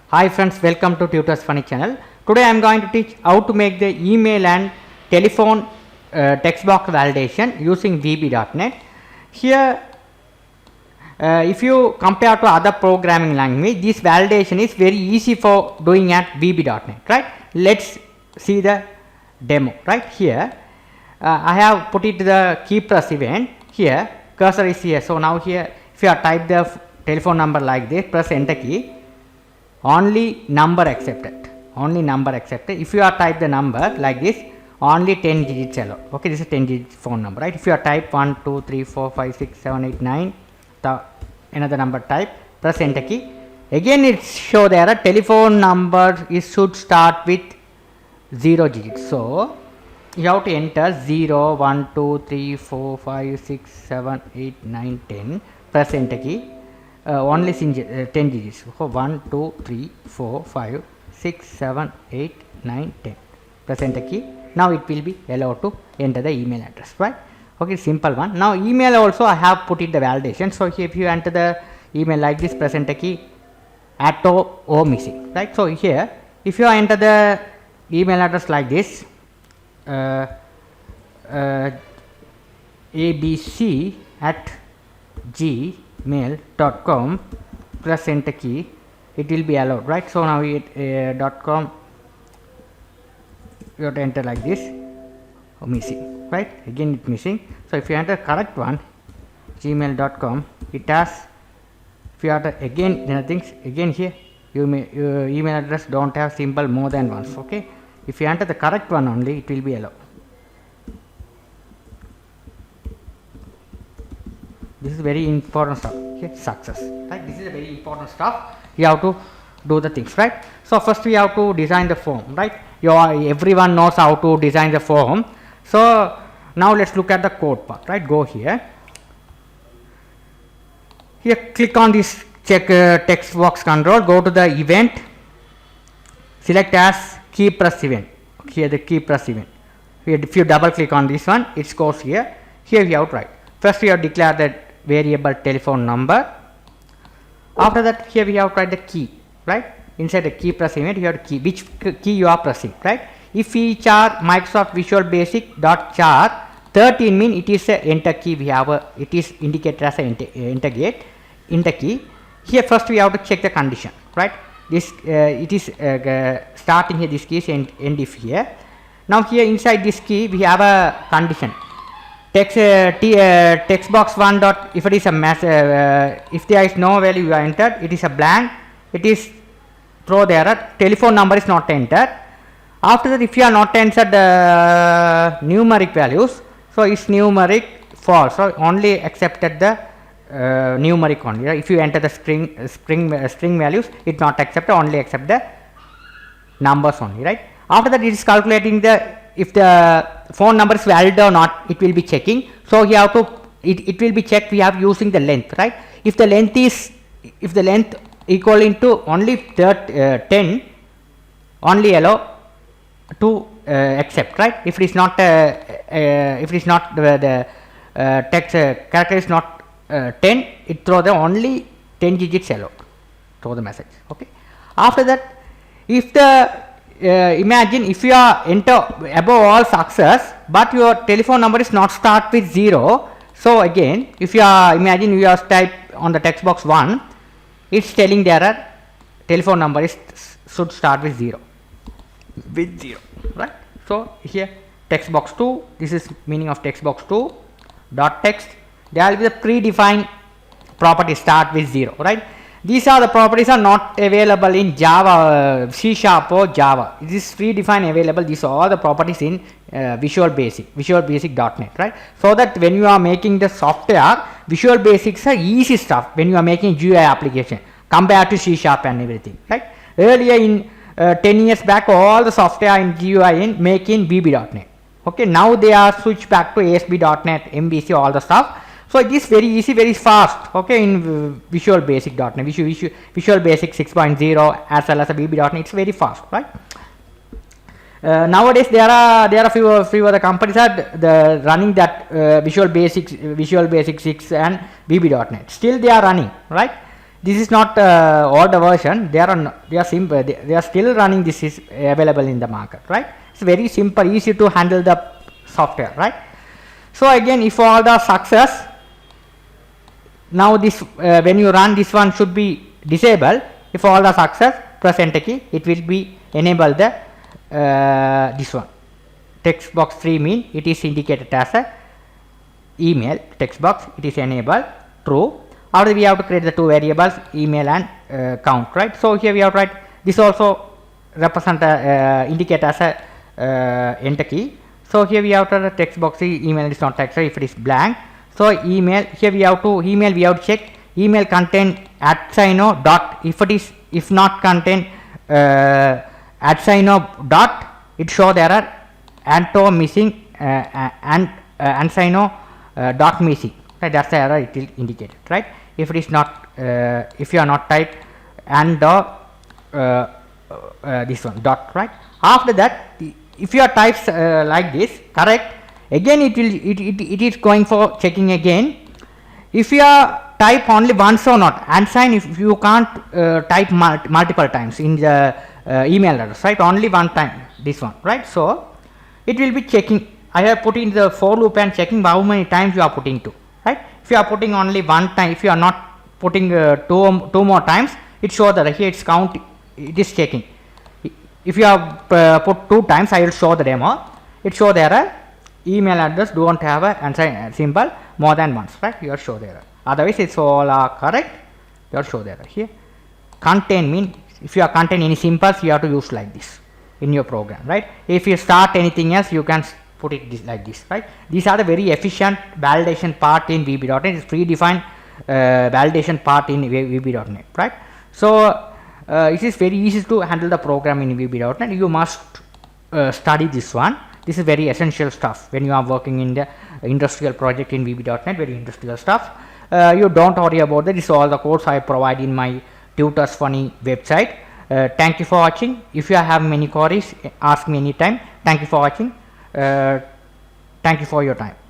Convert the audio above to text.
Hi friends, welcome to Tutors Funny channel. Today I am going to teach how to make the email and telephone text box validation using VB.NET. Here if you compare to other programming language, this validation is very easy for doing at VB.NET, right? Let's see the demo. Right here I have put it the key press event. Here cursor is here, so now here if you type the telephone number like this, press enter key, only number accepted, if you are type the number like this, only 10 digits allowed. Okay, this is 10 digit phone number, right? If you are type 1 2 3 4 5 6 7 8 9, the another number type, press enter key, again it show there a telephone number is should start with 0 digits, so you have to enter 0 1 2 3 4 5 6 7 8 9 10, press enter key, only 10 digits, so 1 2 3 4 5 6 7 8 9 10, press enter key. Now it will be allowed to enter the email address, right? Okay, simple one. Now email also I have put it the validation, so here if you enter the email like this, press enter key, auto O missing, right? So here if you enter the email address like this, abc@gmail.com, press enter key, it will be allowed, right? So now it .com you have to enter like this, missing, right? Again it missing. So if you enter correct one, gmail.com, it has, if you have to again things again here, your email address don't have symbol more than once. Okay, if you enter the correct one only, it will be allowed. This is very important stuff. Okay, success, right? This is a very important stuff. You have to do the things, right? So first we have to design the form, right? Everyone knows how to design the form. So now let's look at the code part, right? Go here. Here click on this check text box control, go to the event, select as key press event. Here the key press event. Here if you double click on this one, it goes here. Here we have to write. First we have declare that variable telephone number. After that here we have to write the key, right? Inside the key press event you have to key which key you are pressing, right? If we char Microsoft Visual Basic dot char 13 mean it is a enter key, we have a, it is indicated as a enter key. Here first we have to check the condition, right? This it is starting here, this key is end if here. Now here inside this key we have a condition, text box 1 dot, if it is a mass if there is no value you are entered, it is a blank, it is throw there a telephone number is not entered. After that if you are not entered numeric values, so it's numeric false, so only accepted the numeric only, right? If you enter the string values, it not accept, only accept the numbers only, right? After that it is calculating the, if the phone number is valid or not, it will be checking. So you have to, it will be checked, we have using the length, right? If the length is, if the length equal into only 10, only allow to accept, right? If it is not the text character is not 10, it throw the only 10 digits allowed, throw the message. Okay, after that if the imagine if you are enter above all success but your telephone number is not start with 0, so again if you are, imagine you are type on the text box 1, it's telling there a telephone number is should start with 0, right? So here text box 2, this is meaning of text box 2 dot text, there will be the predefined property start with 0, right? These are the properties are not available in Java, C# or Java. It is predefined available. These are all the properties in Visual Basic.NET, right? So that when you are making the software, Visual Basics are easy stuff when you are making GUI application compared to C# and everything, right? Earlier in 10 years back, all the software in GUI in making VB.NET. Okay, now they are switched back to ASP.NET, MVC, all the stuff. So it is very easy, very fast. Okay, in Visual Basic.NET, Visual Basic 6.0 as well as a VB.NET, it's very fast, right? Nowadays there are few other companies are running that Visual Basic 6 and VB.NET. Still they are running, right? this is not older version. They are simple. They are still running. This is available in the market, right? It's very simple, easy to handle the software, right? So again, if all the success, now this when you run, this one should be disabled. If all the success, press enter key, it will be enable the this one text box 3 mean it is indicated as a email text box, it is enabled true. After we have to create the two variables email and count, right? So here we have to write this also represent indicate as a enter key. So here we have to the text box email is not text, if it is blank. So email, here we have to email, we have to check email contain @, dot, if not contain @, dot, it show there are anto missing and dot missing, right? That's the error it will indicate, right? If it is not if you are not type and this one dot, right? After that, if your types like this correct, again it is going for checking again. If you are type only once or not, and sign if you can't type multiple times in the email address, right? Only one time this one, right? So it will be checking. I have put in the for loop and checking how many times you are putting to, right? If you are putting only one time, if you are not putting two more times, it shows that here it's count, it is checking. If you have put 2 times, I will show the demo. It show there a email address don't have a unsigned symbol more than once, right? You are show there. Otherwise, it's all correct. You are show there. Here, contain mean if you are contain any symbols, you have to use like this in your program, right? If you start anything else, you can put it this, like this, right? These are the very efficient validation part in VB.NET. It's predefined validation part in VB.NET, right? So it is very easy to handle the program in VB.NET. You must study this one. This is very essential stuff when you are working in the industrial project in VB.NET, very industrial stuff. You don't worry about that. This is all the codes I provide in my Tutors Funny website. Thank you for watching. If you have many queries, ask me anytime. Thank you for watching. Thank you for your time.